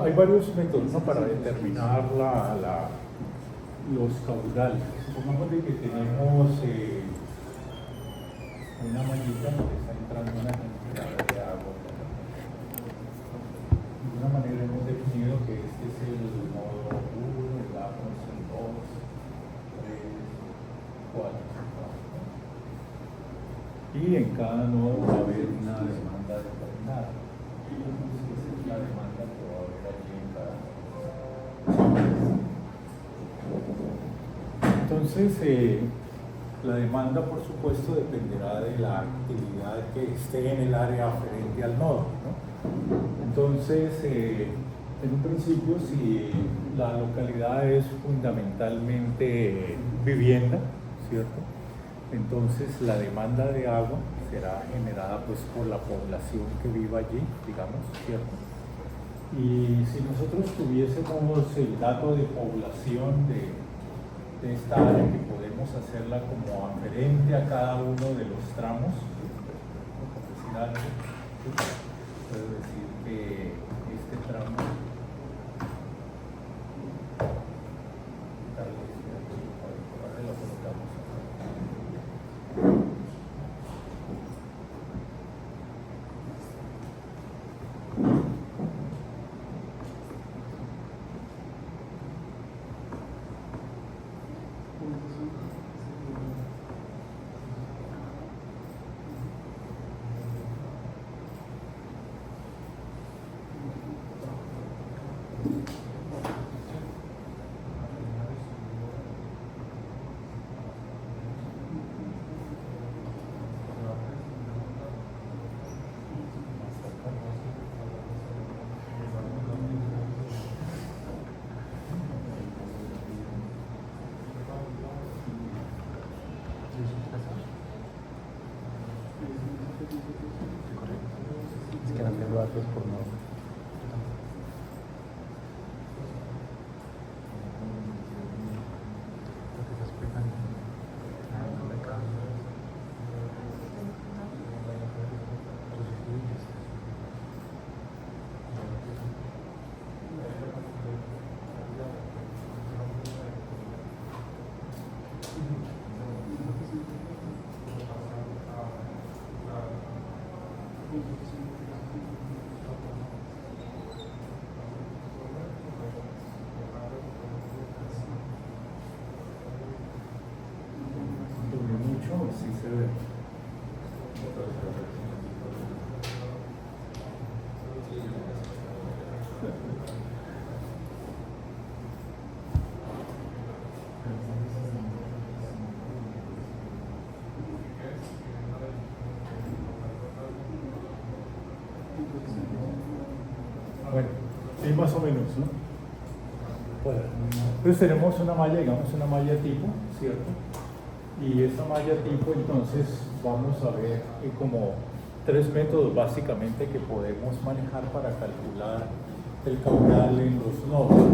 Hay varios métodos, ¿no?, para determinar los caudales. Supongamos de que tenemos una mallita donde está entrando una cantidad de agua. De alguna manera hemos definido que este es el nodo 1, el agua es el 2, 3, 4. Y en cada nodo va a haber una demanda determinada. Esa es la demanda que va a haber allí en cada nodo. Entonces, la demanda, por supuesto, dependerá de la actividad que esté en el área aferente al nodo, ¿no? Entonces, en un principio, si la localidad es fundamentalmente vivienda, ¿cierto?, entonces la demanda de agua será generada pues por la población que viva allí, digamos, ¿cierto? Y si nosotros tuviésemos el dato de población de esta área, que podemos hacerla como aferente a cada uno de los tramos, por decir algo, puedo decir que este tramo lo colocamos acá. Es que eran datos por no. Sí se ve. Bueno, sí, más o menos, ¿no? Bueno, entonces tenemos una malla, digamos una malla tipo, ¿cierto? Y esa malla tipo, entonces vamos a ver como tres métodos básicamente que podemos manejar para calcular el caudal en los nodos.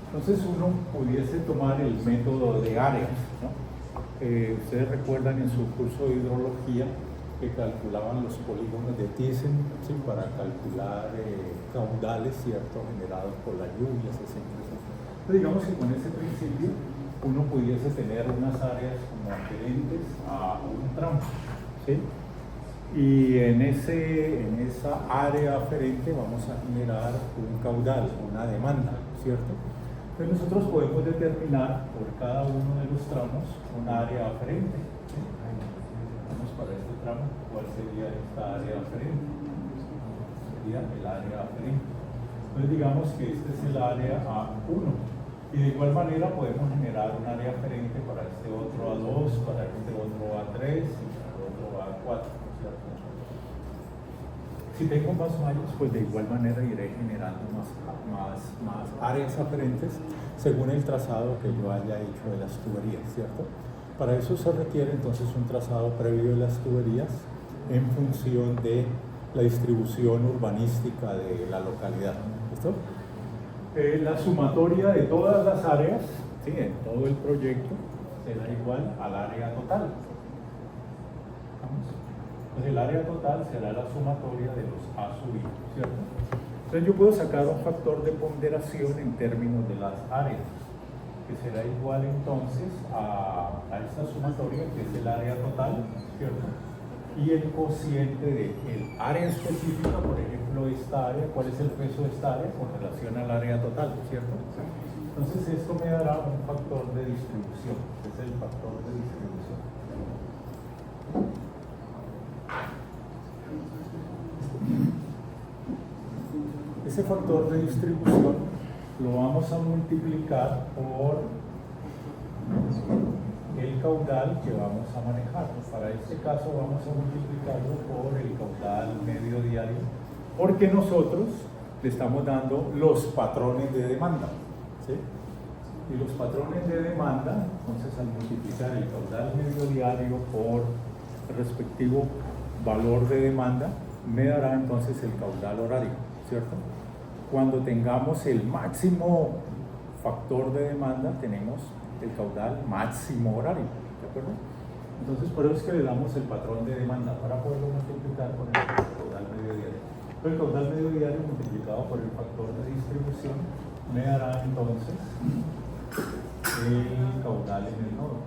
Entonces uno pudiese tomar el método de áreas, ¿no? Ustedes recuerdan en su curso de hidrología que calculaban los polígonos de Thyssen, ¿sí?, para calcular caudales, ¿cierto?, generados por las lluvias, etc. Entonces digamos que con ese principio uno pudiese tener unas áreas como aferentes a un tramo, ¿sí? Y en esa área aferente vamos a generar un caudal, una demanda, ¿cierto? Entonces nosotros podemos determinar por cada uno de los tramos un área aferente, ¿sí? Vamos para este tramo, ¿cuál sería esta área aferente? Sería el área aferente. Entonces digamos que este es el área A1. Y de igual manera podemos generar un área aferente para este otro A2, para este otro A3 y para el otro A4, ¿cierto? Si tengo más mallas, pues de igual manera iré generando más áreas aferentes según el trazado que yo haya hecho de las tuberías, ¿cierto? Para eso se requiere entonces un trazado previo de las tuberías en función de la distribución urbanística de la localidad, ¿listo? La sumatoria de todas las áreas, ¿sí?, en todo el proyecto será igual al área total. ¿Vamos? Entonces el área total será la sumatoria de los A sub I, ¿cierto? Entonces yo puedo sacar un factor de ponderación en términos de las áreas, que será igual entonces a esta sumatoria, que es el área total, ¿cierto? Y el cociente del área específica, por ejemplo, esta área, cuál es el peso de esta área con relación al área total, ¿cierto? Entonces esto me dará un factor de distribución, que es el factor de distribución. Ese factor de distribución lo vamos a multiplicar por el caudal que vamos a manejar. Para este caso vamos a multiplicarlo por el caudal medio diario, porque nosotros le estamos dando los patrones de demanda, ¿sí? Y los patrones de demanda, entonces al multiplicar el caudal medio diario por el respectivo valor de demanda, me dará entonces el caudal horario, ¿cierto? Cuando tengamos el máximo factor de demanda, tenemos el caudal máximo horario, ¿de acuerdo? Entonces por eso es que le damos el patrón de demanda, para poderlo multiplicar por el caudal medio diario. El caudal medio diario multiplicado por el factor de distribución me dará entonces el caudal en el nodo,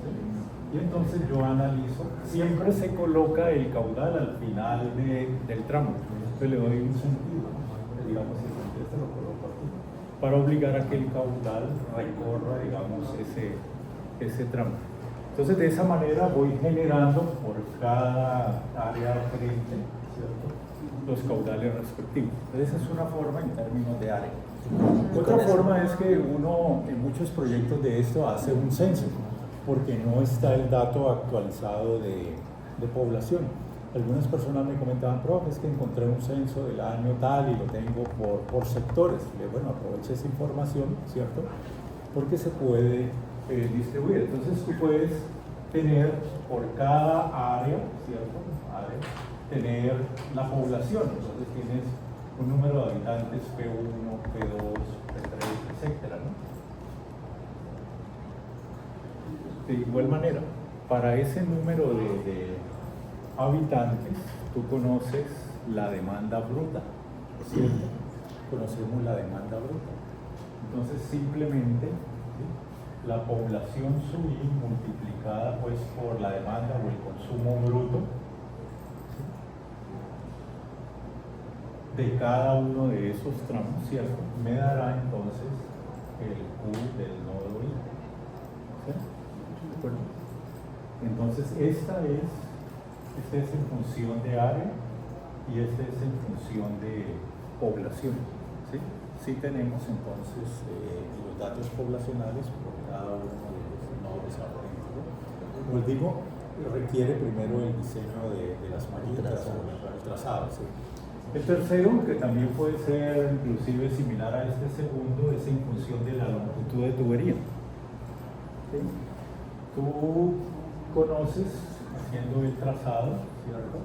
¿sí? Y entonces yo analizo, siempre se coloca el caudal al final del tramo, entonces le doy un sentido, digamos, el sentido se lo coloco aquí, para obligar a que el caudal recorra, digamos, ese tramo. Entonces de esa manera voy generando por cada área frente, ¿cierto?, los caudales respectivos. Entonces esa es una forma en términos de área. Otra forma es que uno en muchos proyectos de esto hace un censo, porque no está el dato actualizado de población. Algunas personas me comentaban, profe, es que encontré un censo del año tal y lo tengo por sectores. Y le digo, bueno, aprovecha esa información, ¿cierto?, porque se puede distribuir. Entonces tú puedes tener por cada área, ¿cierto?, tener la población. Entonces tienes un número de habitantes P1, P2, P3, etcétera, ¿no? De igual manera, para ese número de habitantes, tú conoces la demanda bruta, ¿cierto? Conocemos la demanda bruta. Entonces simplemente, ¿sí?, la población sub I multiplicada pues por la demanda o el consumo bruto, ¿sí?, de cada uno de esos tramos, ¿cierto?, me dará entonces el Q del nodo I, ¿sí? ¿De acuerdo? Entonces esta es en función de área y este es en función de población, ¿sí? Sí tenemos entonces los datos poblacionales por cada uno de los nodos aparentes, ¿no? Como les digo, requiere primero el diseño de las mallitas o el trazado, ¿sí? El tercero, que también puede ser inclusive similar a este segundo, es en función de la longitud de tubería, ¿sí? Tú conoces, haciendo el trazado, ¿cierto?,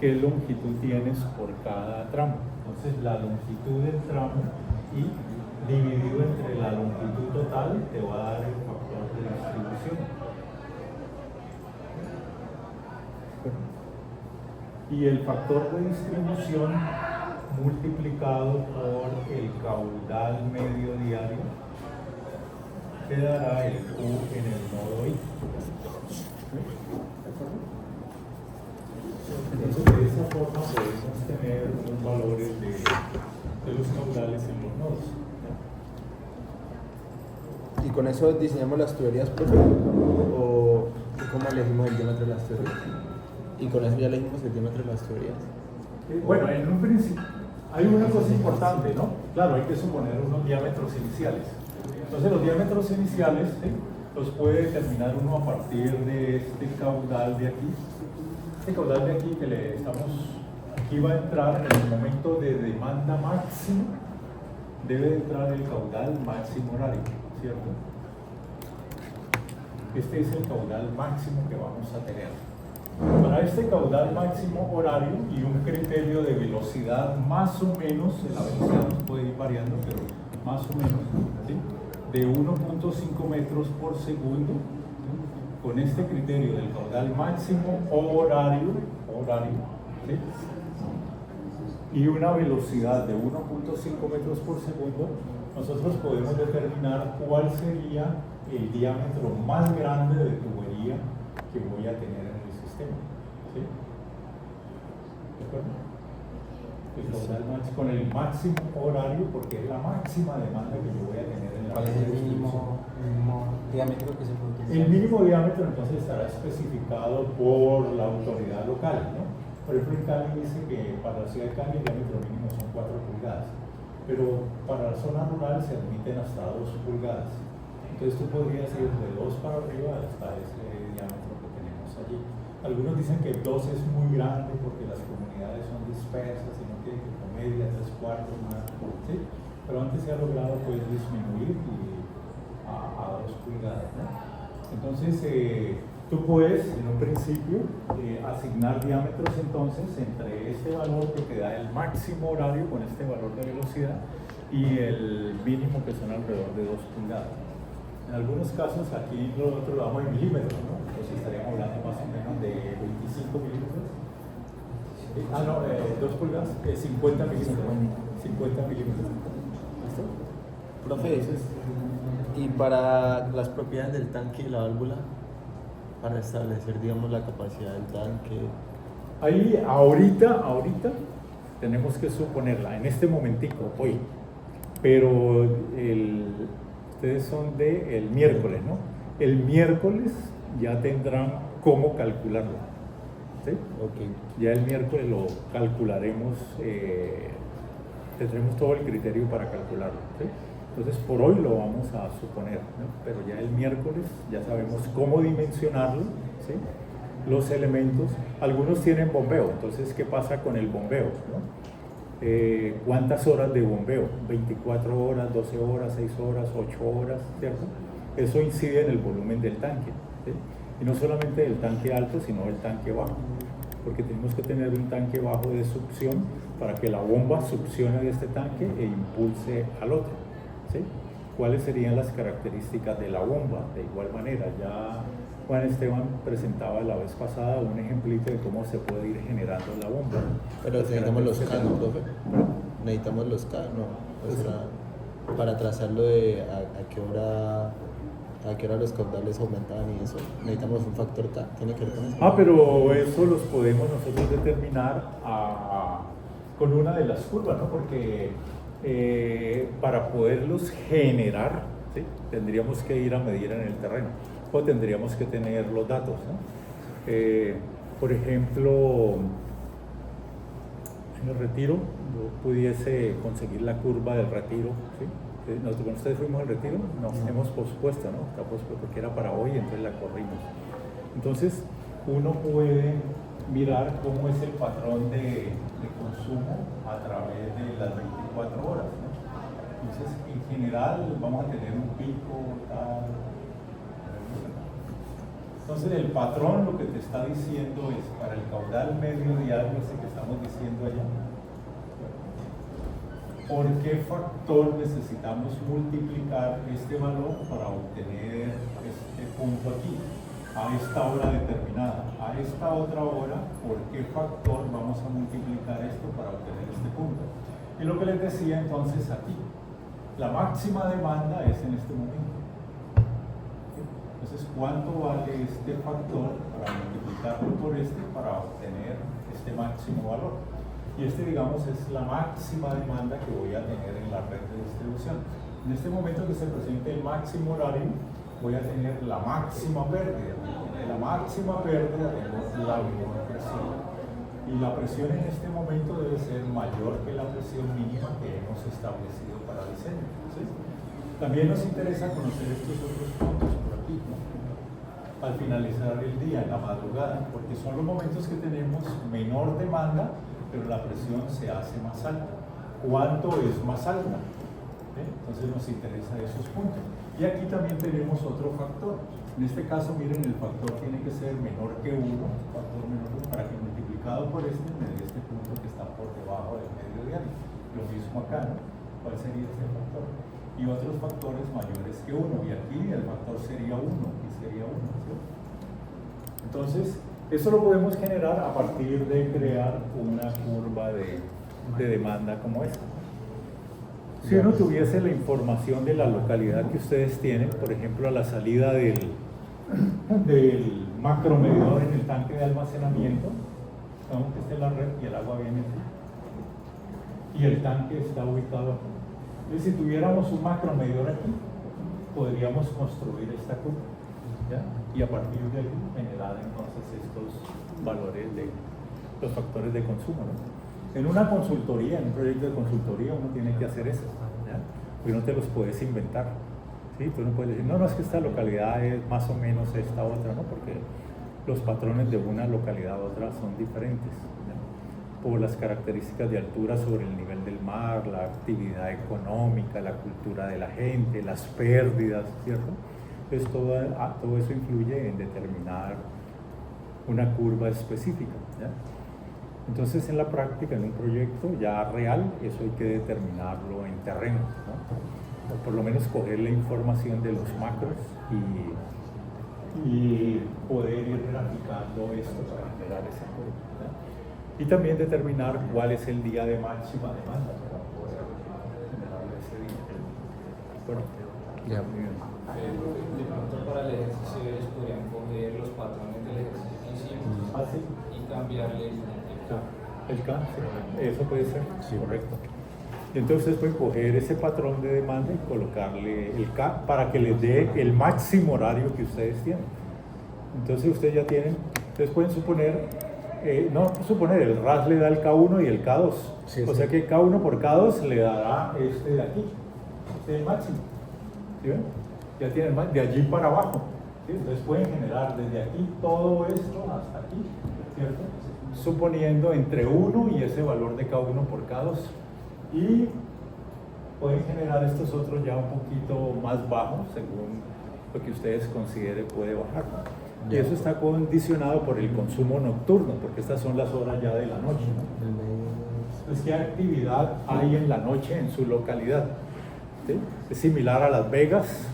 qué longitud tienes por cada tramo. Entonces la longitud del tramo y dividido entre la longitud total te va a dar el factor de distribución. Y el factor de distribución multiplicado por el caudal medio diario te dará el Q en el nodo I. Entonces de esa forma podemos tener los valores de los caudales en los nodos, ¿no? ¿Y con eso diseñamos las tuberías, profe? ¿O cómo elegimos el diámetro de las tuberías? ¿Y con eso ya elegimos el diámetro de las tuberías? Bueno, en un principio hay una cosa importante, ¿no? Claro, hay que suponer unos diámetros iniciales. Entonces los diámetros iniciales, ¿sí?, los puede determinar uno a partir de este caudal de aquí. Este caudal de aquí que le estamos, aquí va a entrar en el momento de demanda máxima, debe entrar el caudal máximo horario, ¿cierto? Este es el caudal máximo que vamos a tener. Para este caudal máximo horario y un criterio de velocidad más o menos, la velocidad nos puede ir variando, pero más o menos, ¿sí?, de 1.5 metros por segundo, ¿sí?, con este criterio del caudal máximo horario, ¿sí? Y una velocidad de 1.5 metros por segundo, nosotros podemos determinar cuál sería el diámetro más grande de tubería que voy a tener en el sistema. ¿Sí? ¿De acuerdo? El caudal con el máximo horario, porque es la máxima demanda que yo voy a tener en la ¿Cuál es el mínimo diámetro que se puede utilizar? El mínimo diámetro entonces estará especificado por la autoridad local, ¿no? Por ejemplo, en Cali dice que para la ciudad de Cali el diámetro mínimo son 4 pulgadas, pero para la zona rural se admiten hasta 2 pulgadas. Entonces tú podrías ir de 2 para arriba hasta ese diámetro que tenemos allí. Algunos dicen que 2 es muy grande porque las comunidades son dispersas y no tienen que con media, 3/4, nada, ¿sí? Pero antes se ha logrado pues disminuir a 2 pulgadas, ¿no? Entonces, tú puedes, en un principio, asignar diámetros entonces entre este valor que te da el máximo horario con este valor de velocidad y el mínimo que son alrededor de 2 pulgadas. En algunos casos aquí nosotros lo damos en milímetros, ¿no? Entonces estaríamos hablando más o menos de 25 milímetros. 2 pulgadas, 50 milímetros. 50 milímetros. ¿Listo? Profe, y para las propiedades del tanque y la válvula, para establecer, digamos, la capacidad del tanque. Ahí, ahorita, tenemos que suponerla, en este momentico, hoy. Pero ustedes son del miércoles, ¿no? El miércoles ya tendrán cómo calcularlo. ¿Sí? Okay. Ya el miércoles lo calcularemos, tendremos todo el criterio para calcularlo. ¿Sí? Entonces, por hoy lo vamos a suponer, ¿no? Pero ya el miércoles ya sabemos cómo dimensionarlo, ¿sí? Los elementos. Algunos tienen bombeo, entonces, ¿qué pasa con el bombeo, ¿no? ¿Cuántas horas de bombeo? 24 horas, 12 horas, 6 horas, 8 horas, ¿cierto? Eso incide en el volumen del tanque, ¿sí? Y no solamente del tanque alto, sino del tanque bajo, porque tenemos que tener un tanque bajo de succión para que la bomba succione de este tanque e impulse al otro. ¿Sí? ¿Cuáles serían las características de la bomba? De igual manera, ya Juan Esteban presentaba la vez pasada un ejemplito de cómo se puede ir generando la bomba. Pero necesitamos los K, ¿no, profe? Necesitamos los K, ¿no? O sea, para trazarlo de a qué hora los caudales aumentaban y eso, necesitamos un factor K, ¿tiene que ver con eso? Pero eso los podemos nosotros determinar con una de las curvas, ¿no? Porque para poderlos generar, ¿sí? Tendríamos que ir a medir en el terreno o tendríamos que tener los datos, ¿no? Por ejemplo, en el retiro yo pudiese conseguir la curva del retiro, ¿sí? ¿Nosotros con ustedes fuimos al retiro? No, hemos pospuesto, ¿no? Está pospuesto porque era para hoy, entonces la corrimos. Entonces, uno puede mirar cómo es el patrón de consumo a través de las 24 horas, ¿no? Entonces, en general, vamos a tener un pico, tal. Entonces, el patrón lo que te está diciendo es, para el caudal medio diario, ese que estamos diciendo allá, ¿por qué factor necesitamos multiplicar este valor para obtener este punto aquí? A esta hora determinada. A esta otra hora, ¿por qué factor vamos a multiplicar esto para obtener este punto? Y lo que les decía entonces aquí, la máxima demanda es en este momento. Entonces, ¿cuánto vale este factor para multiplicarlo por este para obtener este máximo valor? Y este, digamos, es la máxima demanda que voy a tener en la red de distribución. En este momento que se presente el máximo horario, voy a tener la máxima pérdida. En la máxima pérdida tenemos la menor presión. Y la presión en este momento debe ser mayor que la presión mínima que hemos establecido para diseño, ¿sí? También nos interesa conocer estos otros puntos por aquí, ¿no? Al finalizar el día, en la madrugada, porque son los momentos que tenemos menor demanda, pero la presión se hace más alta. ¿Cuánto es más alta? Entonces nos interesa esos puntos. Y aquí también tenemos otro factor. En este caso, miren, el factor tiene que ser menor que 1, factor menor que 1, para que multiplicado por este me dé este punto que está por debajo del medio diario. Lo mismo acá, ¿no? ¿Cuál sería este factor? Y otros factores mayores que 1. Y aquí el factor sería 1, y sería 1, ¿sí? Entonces, eso lo podemos generar a partir de crear una curva de demanda como esta. Si uno tuviese la información de la localidad que ustedes tienen, por ejemplo, a la salida del macromedidor en el tanque de almacenamiento, digamos que esta es la red y el agua viene aquí, y el tanque está ubicado aquí. Entonces, si tuviéramos un macromedidor aquí, podríamos construir esta curva, ¿ya? Y a partir de ahí generar entonces estos valores de los factores de consumo, ¿no? En una consultoría, en un proyecto de consultoría, uno tiene que hacer eso, ¿ya? Porque no te los puedes inventar, ¿sí? Tú no puedes decir, no, es que esta localidad es más o menos esta otra, ¿no? Porque los patrones de una localidad a otra son diferentes, ¿ya? Por las características de altura sobre el nivel del mar, la actividad económica, la cultura de la gente, las pérdidas, ¿cierto? Entonces todo eso influye en determinar una curva específica, ¿ya? Entonces en la práctica, en un proyecto ya real, eso hay que determinarlo en terreno, ¿no? O por lo menos coger la información de los macros y poder ir graficando esto para generar esa curva, ¿ya? Y también determinar cuál es el día de máxima demanda para poder generar ese día. Bueno, Ya. De pronto para el ejercicio ellos podrían coger los patrones del ejercicio que hicimos ¿ah, sí? y cambiarle El K, sí, eso puede ser, Sí. correcto. Y entonces pueden coger ese patrón de demanda y colocarle el K para que les dé el máximo horario que ustedes tienen. Entonces ustedes ya tienen, ustedes pueden suponer, el RAS le da el K1 y el K2. Sí, O sí. sea que K1 por K2 le dará este de aquí, este es el máximo. ¿Sí ven? Ya tienen de allí para abajo. ¿Sí? Entonces pueden generar desde aquí todo esto hasta aquí, ¿cierto? Suponiendo entre 1 y ese valor de K1 por K2. Y pueden generar estos otros ya un poquito más bajos, según lo que ustedes consideren puede bajar, ¿no? Y eso está condicionado por el consumo nocturno, porque estas son las horas ya de la noche, ¿no? Entonces, ¿qué actividad hay en la noche en su localidad? ¿Sí? ¿Es similar a Las Vegas?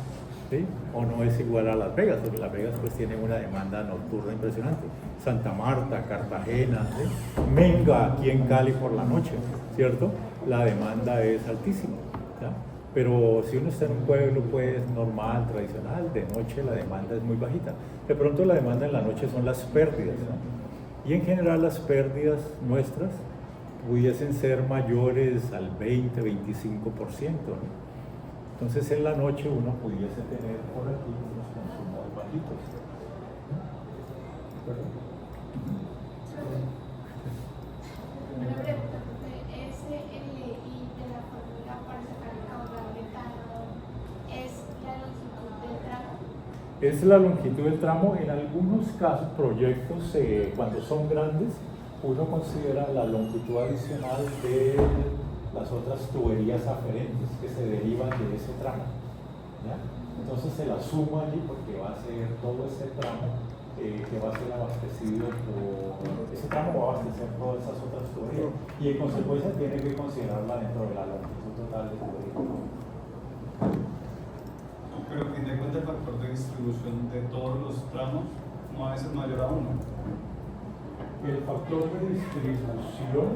¿Sí? ¿O no es igual a Las Vegas? Porque Las Vegas pues tiene una demanda nocturna impresionante. Santa Marta, Cartagena, ¿sí? Menga, aquí en Cali por la noche, ¿cierto? La demanda es altísima, ¿ya? Pero si uno está en un pueblo pues normal, tradicional, de noche la demanda es muy bajita. De pronto la demanda en la noche son las pérdidas, ¿no? Y en general las pérdidas nuestras pudiesen ser mayores al 20-25%, ¿no? Entonces en la noche uno pudiese tener por aquí unos consumos bajitos, ¿no? ¿De acuerdo? Una pregunta, SLI de la fórmula para sacar el caudal de Tano es la longitud del tramo. Es la longitud del tramo. En algunos casos, proyectos, cuando son grandes, uno considera la longitud adicional de las otras tuberías aferentes que se derivan de ese tramo, ¿ya? Entonces se la suma allí porque va a ser todo ese tramo que va a ser abastecido por ese tramo, va a abastecer todas esas otras tuberías y en consecuencia tiene que considerarla dentro de la longitud total de tubería. Pero a fin de cuentas el factor de distribución de todos los tramos no a veces mayor a 1. El factor de distribución,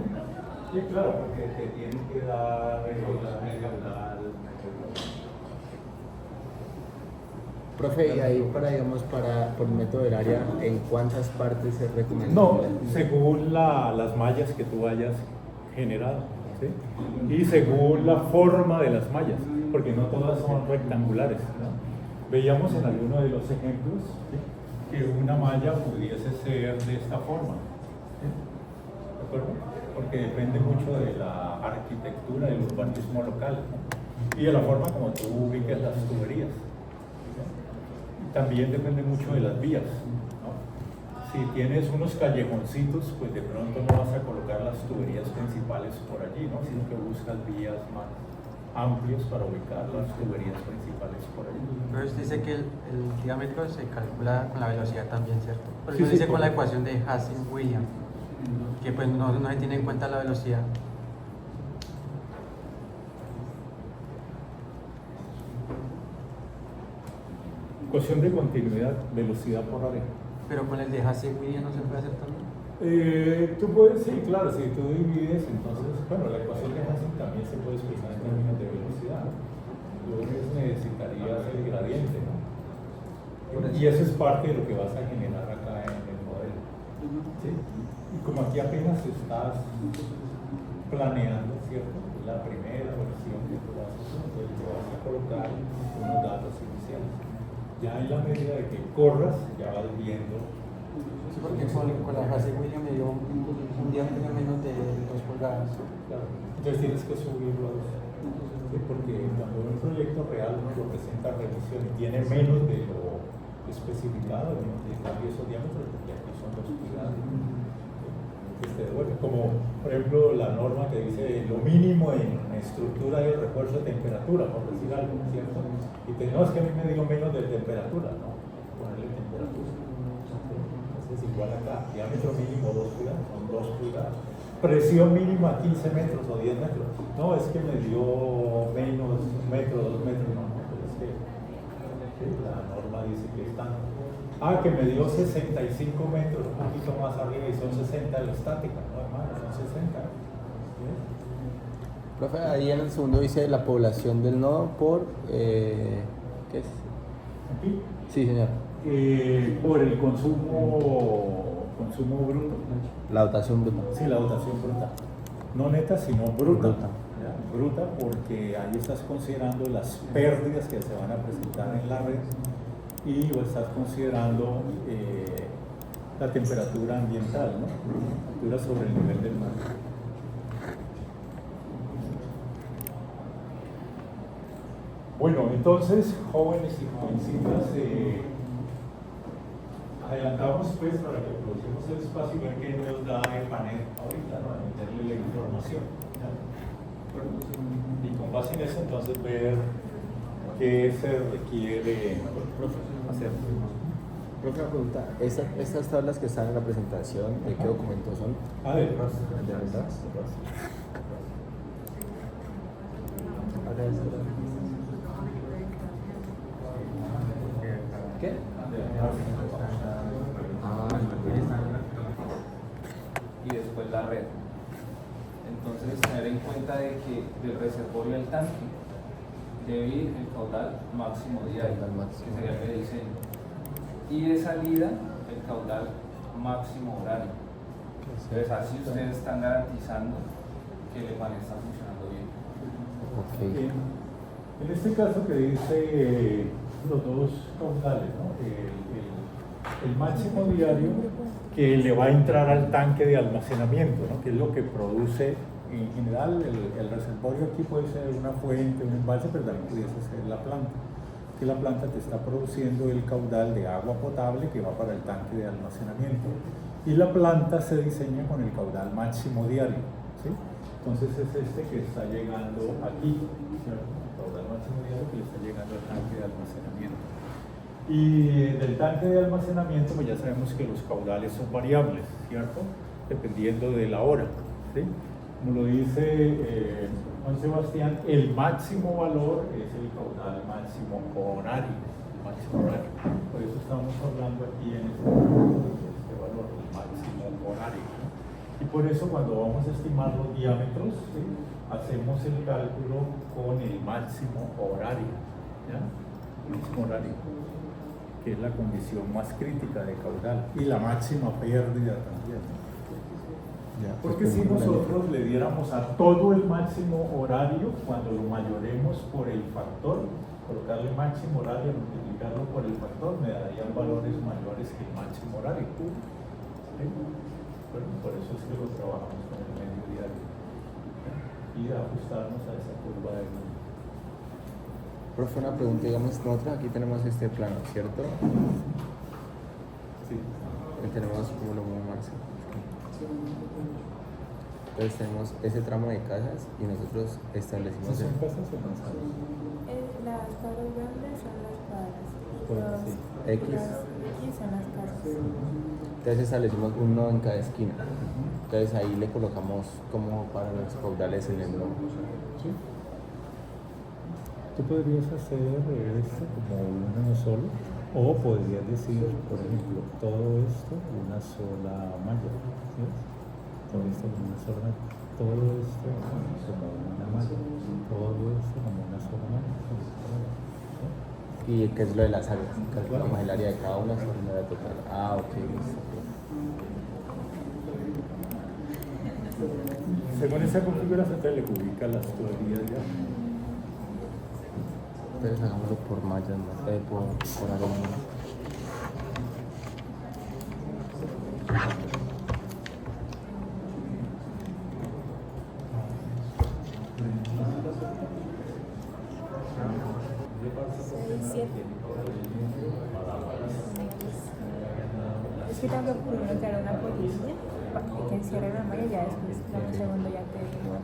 sí, claro, porque te tiene que dar el caudal. Profe, y ahí digamos, por el método del área, ¿en cuántas partes se recomienda? No, según las mallas que tú hayas generado, ¿sí? Y según la forma de las mallas, porque no todas son rectangulares, ¿no? Veíamos en alguno de los ejemplos, ¿sí?, que una malla pudiese ser de esta forma, ¿sí? ¿De acuerdo? Porque depende mucho de la arquitectura del urbanismo local, ¿no? Y de la forma como tú ubicas las tuberías. También depende mucho de las vías, ¿no? Si tienes unos callejoncitos, pues de pronto no vas a colocar las tuberías principales por allí, ¿no? Sino que buscas vías más amplios para ubicar las tuberías principales por allí. Pero usted dice que el diámetro se calcula con la velocidad también, ¿cierto? Pero Sí, eso sí, dice con la correcto. ecuación de Hasse-Williams, que pues no se tiene en cuenta la velocidad. Ecuación de continuidad, velocidad por área. Pero con el de Hasse Williams no se puede hacer también. Tú puedes, sí, claro, si tú divides, entonces, bueno, la ecuación de Hasse también se puede expresar en términos de velocidad. Lo único es necesitarías el gradiente, ¿no? Y eso es parte de lo que vas a generar acá en el modelo. ¿Sí? Y como aquí apenas estás planeando, ¿cierto? La primera versión que tú vas a hacer, entonces te vas a colocar unos datos iniciales. Ya en la medida de que corras, ya vas viendo. Sí, porque con la Hasse Williams me dio un diámetro menos de 2 pulgadas. Claro. Entonces tienes que subirlo a eso. ¿Sí? Porque cuando un proyecto real uno lo presenta a revisión y tiene menos de lo especificado, de cambio esos diámetros, porque aquí son 2 pulgadas. Te devuelve. Como por ejemplo la norma que dice lo mínimo en estructura y el refuerzo de temperatura, por decir algo, ¿cierto? Y no, es que a mí me dio menos de temperatura, ¿no? Ponerle temperatura. Entonces igual acá, diámetro mínimo 2 pulgadas, son 2 pulgadas. Presión mínima 15 metros o 10 metros. No, es que me dio menos 1 metro, 2 metros, no, pero es que ¿sí? La norma dice que están. Que me dio 65 metros, un poquito más arriba, y son 60 de la estática, no hermano, son 60. ¿Sí? Profe, ahí en el segundo dice la población del nodo por, ¿qué es? ¿Aquí? Sí, señor. Por el consumo bruto. La dotación bruta. Sí, la dotación bruta. No neta, sino bruta. Bruta. ¿Ya? Bruta porque ahí estás considerando las pérdidas que se van a presentar en la red y estás considerando la temperatura ambiental, ¿no? Temperatura sobre el nivel del mar. Bueno, entonces, jóvenes y jovencitas, adelantamos pues para que aprovechemos el espacio y ver qué nos da el panel ahorita, ¿no? A meterle la información. ¿Ya? Y con base en eso, entonces ver qué se requiere hacer. Profe, una pregunta. ¿Estas tablas que están en la presentación, de qué documentos son? Del RAS. ¿De verdad? ¿Qué? Y después la red. Entonces, tener en cuenta de que del reservorio al tanque debe ir el caudal máximo diario, que sería el de diseño. Y de salida, el caudal máximo horario. Entonces, así ustedes están garantizando que el panel está funcionando bien. Ok. En este caso que dice los dos caudales, ¿no? El máximo diario que le va a entrar al tanque de almacenamiento, ¿no? Que es lo que produce en general el reservorio. Aquí puede ser una fuente, un embalse, pero también pudiese ser la planta, que la planta te está produciendo el caudal de agua potable que va para el tanque de almacenamiento, y la planta se diseña con el caudal máximo diario, ¿sí? Entonces es este que está llegando aquí, ¿cierto? El caudal máximo diario que le está llegando al tanque de almacenamiento. Y del tanque de almacenamiento, pues ya sabemos que los caudales son variables, ¿cierto? Dependiendo de la hora, ¿sí? Como lo dice Juan Sebastián, el máximo valor es el caudal máximo horario. Por eso estamos hablando aquí en este valor, el máximo horario, ¿no? Y por eso cuando vamos a estimar los diámetros, ¿sí? Hacemos el cálculo con el máximo horario, ¿ya? El máximo horario, que es la condición más crítica de caudal, y la máxima pérdida también. Porque si nosotros le diéramos a todo el máximo horario, cuando lo mayoremos por el factor, colocarle máximo horario, multiplicarlo por el factor, me darían valores mayores que el máximo horario. ¿Sí? Bueno, por eso es que lo trabajamos con el medio diario, ¿sí? Y ajustarnos a esa curva de número. Profe, una pregunta, digamos, nosotros aquí tenemos este plano, ¿cierto? Sí. Y tenemos como lo mismo Marcelo. Entonces tenemos ese tramo de casas y nosotros establecimos ¿Son casas o no casas? Las cuadras grandes son las cuadras. Sí. X. Las X son las casas. Entonces establecimos un nodo en cada esquina. Entonces ahí le colocamos como para los caudales en el nodo. Sí. Tú podrías hacer esto como uno solo. O podrías decir, por ejemplo, todo esto una sola malla. ¿Sí? Todo esto como una sola malla. Todo esto como una malla. Todo esto como una sola malla. ¿Sí? ¿Y qué es lo de las áreas? Calculamos el área de cada una sobre el área total. Ah, ok, listo. Según esa configuración te le ubica las tuberías ya. Entonces hagámoslo por mallas, ¿no? Por áreas. Es que tengo que primero crear una polilla que encierre la malla y ya después, dame un segundo, ya te digo.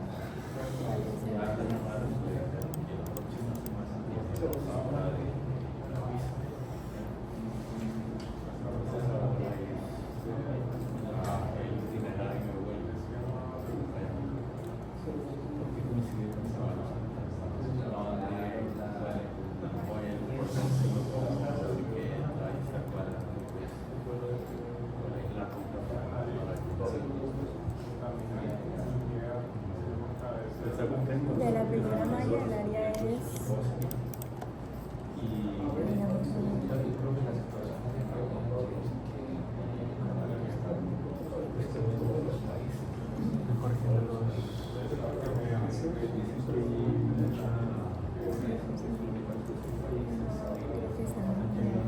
De la primera malla el área es